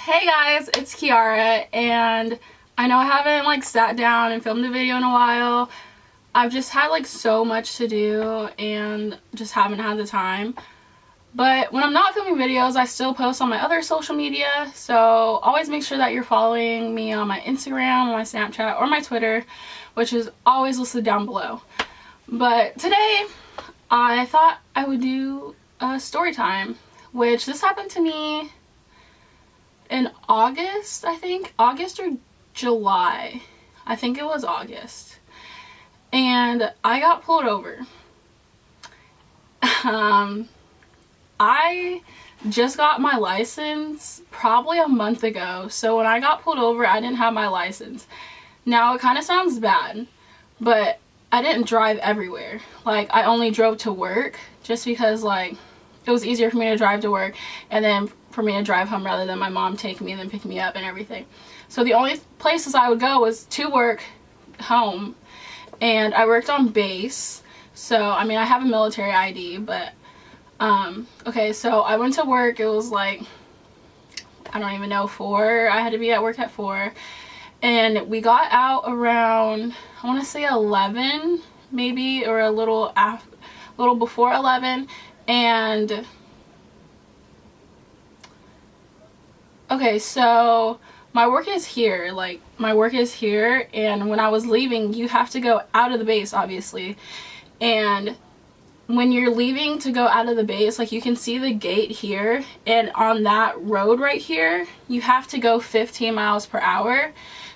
Hey guys, it's Kiara, and I know I haven't sat down and filmed a video in a while. I've just had so much to do and just haven't had the time. But when I'm not filming videos, I still post on my other social media, so always make sure that you're following me on my Instagram, my Snapchat, or my Twitter, which is always listed down below. But today, I thought I would do a story time, which this happened to me in August, I think. August or July. I think it was August. And I got pulled over. I just got my license probably a month ago. So when I got pulled over, I didn't have my license. Now, it kind of sounds bad, but I didn't drive everywhere. I only drove to work just because, it was easier for me to drive to work and then for me to drive home rather than my mom take me and then pick me up and everything. So the only places I would go was to work, home, and I worked on base. So, I mean, I have a military ID, but, okay, so I went to work. It was I don't even know, 4. I had to be at work at 4. And we got out around, I want to say 11, maybe, or a little before 11. And okay, so my work is here. My work is here, and when I was leaving, you have to go out of the base, obviously. And when you're leaving to go out of the base, you can see the gate here, and on that road right here, you have to go 15 miles per hour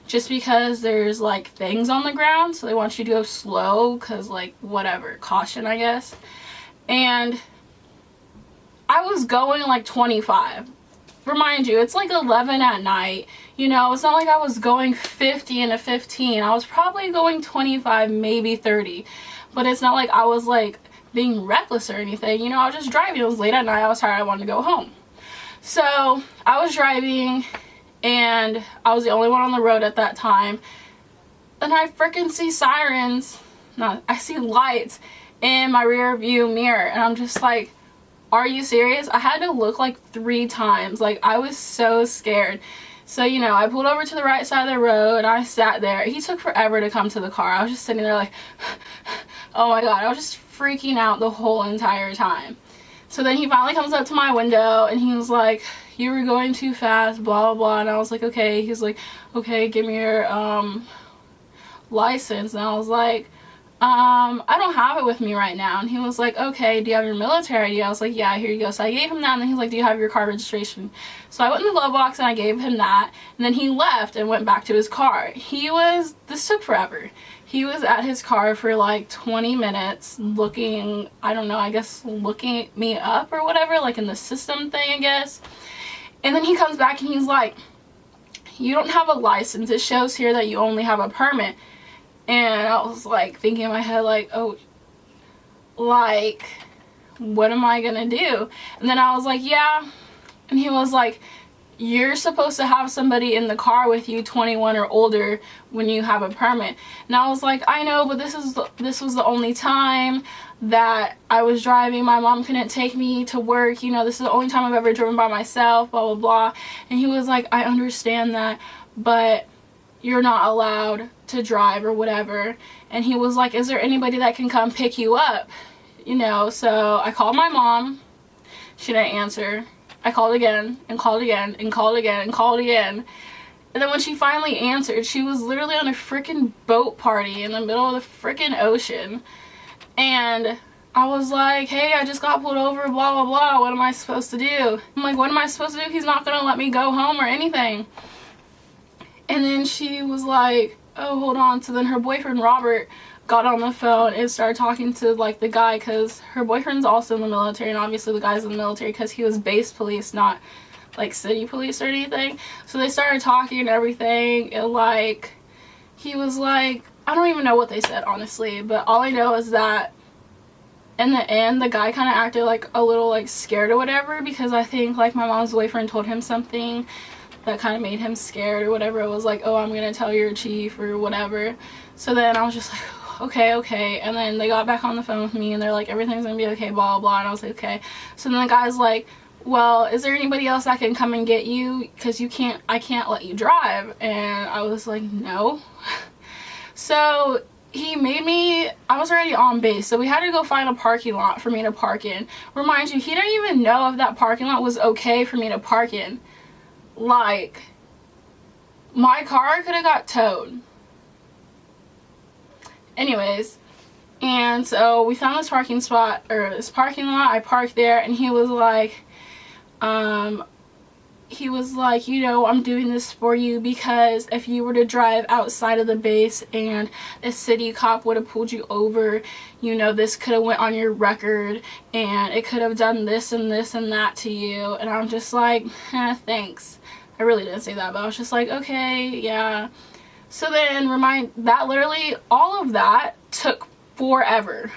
just because there's things on the ground, so they want you to go slow because whatever, caution, I guess. And I was going 25. Remind you, it's 11 at night. You know, it's not like I was going 50 in a 15. I was probably going 25, maybe 30. But it's not like I was being reckless or anything. You know, I was just driving. It was late at night. I was tired. I wanted to go home. So I was driving, and I was the only one on the road at that time. And I freaking see sirens. No, I see lights in my rear view mirror. And I'm just like, are you serious? I had to look 3 times. I was so scared. So, you know, I pulled over to the right side of the road and I sat there. He took forever to come to the car. I was just sitting there oh my god. I was just freaking out the whole entire time. So then he finally comes up to my window and he was like, you were going too fast, blah, blah, blah. And I was like, okay. He's like, okay, give me your license. And I was like, I don't have it with me right now. And he was like, okay, do you have your military ID? I was like, yeah, here you go. So I gave him that, and then he's like, do you have your car registration? So I went in the glove box and I gave him that, and then he left and went back to his car. This took forever. He was at his car for 20 minutes looking, I don't know, I guess looking me up or whatever, in the system thing, I guess. And then he comes back and he's like, you don't have a license. It shows here that you only have a permit. And I was thinking in my head oh, what am I gonna do? And then I was like, yeah. And he was like, you're supposed to have somebody in the car with you 21 or older when you have a permit. And I was like, I know, but this was the only time that I was driving. My mom couldn't take me to work. You know, this is the only time I've ever driven by myself, blah, blah, blah. And he was like, I understand that, but you're not allowed to drive or whatever. And he was like, is there anybody that can come pick you up? You know, so I called my mom. She didn't answer. I called again and called again and called again and called again. And then when she finally answered, she was literally on a freaking boat party in the middle of the freaking ocean. And I was like, hey, I just got pulled over, blah, blah, blah. What am I supposed to do? I'm like, what am I supposed to do? He's not going to let me go home or anything. And then she was like, oh, hold on. So then her boyfriend, Robert, got on the phone and started talking to, the guy, because her boyfriend's also in the military, and obviously the guy's in the military because he was base police, not, city police or anything. So they started talking and everything, and, he was like, I don't even know what they said, honestly, but all I know is that in the end, the guy kind of acted, a little, scared or whatever, because I think, my mom's boyfriend told him something that kind of made him scared or whatever. It was like, oh, I'm gonna tell your chief or whatever. So then I was just like, okay. And then they got back on the phone with me and they're like, everything's gonna be okay, blah, blah, blah. And I was like, okay. So then the guy's like, well, is there anybody else that can come and get you, because I can't let you drive. And I was like, no. So he made me, I was already on base, so we had to go find a parking lot for me to park in. Remind you, he didn't even know if that parking lot was okay for me to park in. Like, my car could have got towed. Anyways, and so we found this parking spot, or this parking lot. I parked there, and he was like, you know, I'm doing this for you because if you were to drive outside of the base and a city cop would have pulled you over, you know, this could have went on your record and it could have done this and this and that to you. And I'm just like, thanks. I really didn't say that, but I was just like, okay, yeah. So then literally all of that took forever.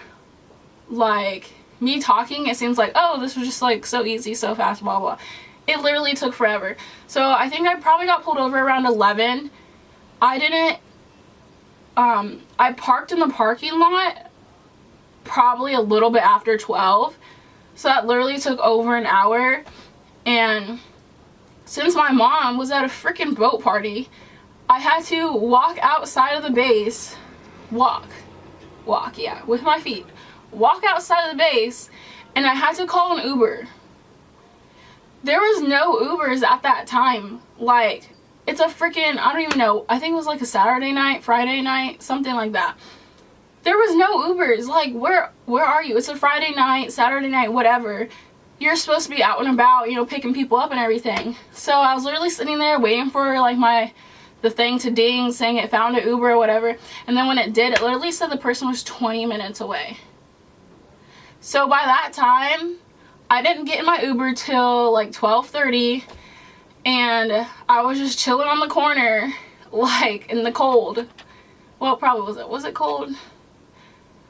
Like, me talking, it seems like, oh, this was just like so easy, so fast, blah blah. It literally took forever. So I think I probably got pulled over around 11. I parked in the parking lot probably a little bit after 12. So that literally took over an hour. And since my mom was at a freaking boat party, I had to walk outside of the base. Walk, yeah, with my feet. Walk outside of the base, and I had to call an Uber. There was no Ubers at that time. Like, it's a freaking, I don't even know, I think it was like a Saturday night, Friday night, something like that. There was no Ubers. Like, where are you? It's a Friday night, Saturday night, whatever. You're supposed to be out and about, you know, picking people up and everything. So I was literally sitting there waiting for like the thing to ding, saying it found an Uber or whatever. And then when it did, it literally said the person was 20 minutes away. So by that time, I didn't get in my Uber till like 12:30, and I was just chilling on the corner, like, in the cold. Well, probably was it cold?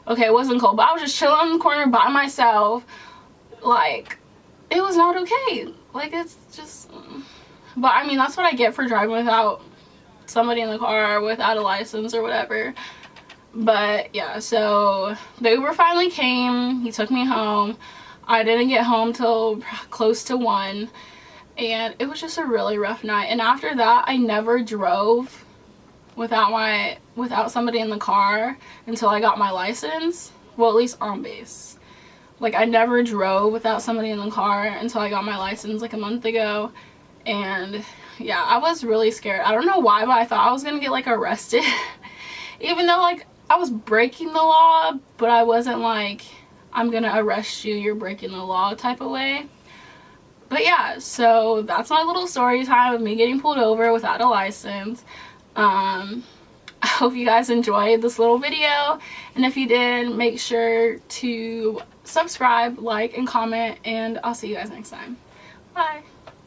Okay, it wasn't cold, but I was just chilling on the corner by myself. Like, it was not okay. Like, it's just, but I mean, that's what I get for driving without somebody in the car, without a license or whatever. But yeah, so the Uber finally came. He took me home. I didn't get home till close to 1, and it was just a really rough night. And after that, I never drove without somebody in the car until I got my license. Well, at least on base. Like, I never drove without somebody in the car until I got my license like a month ago. And yeah, I was really scared. I don't know why, but I thought I was gonna get like arrested. Even though like I was breaking the law, but I wasn't like, I'm gonna arrest you, you're breaking the law type of way. But yeah, so that's my little story time of me getting pulled over without a license. I hope you guys enjoyed this little video, and if you did, make sure to subscribe, like, and comment, and I'll see you guys next time. Bye.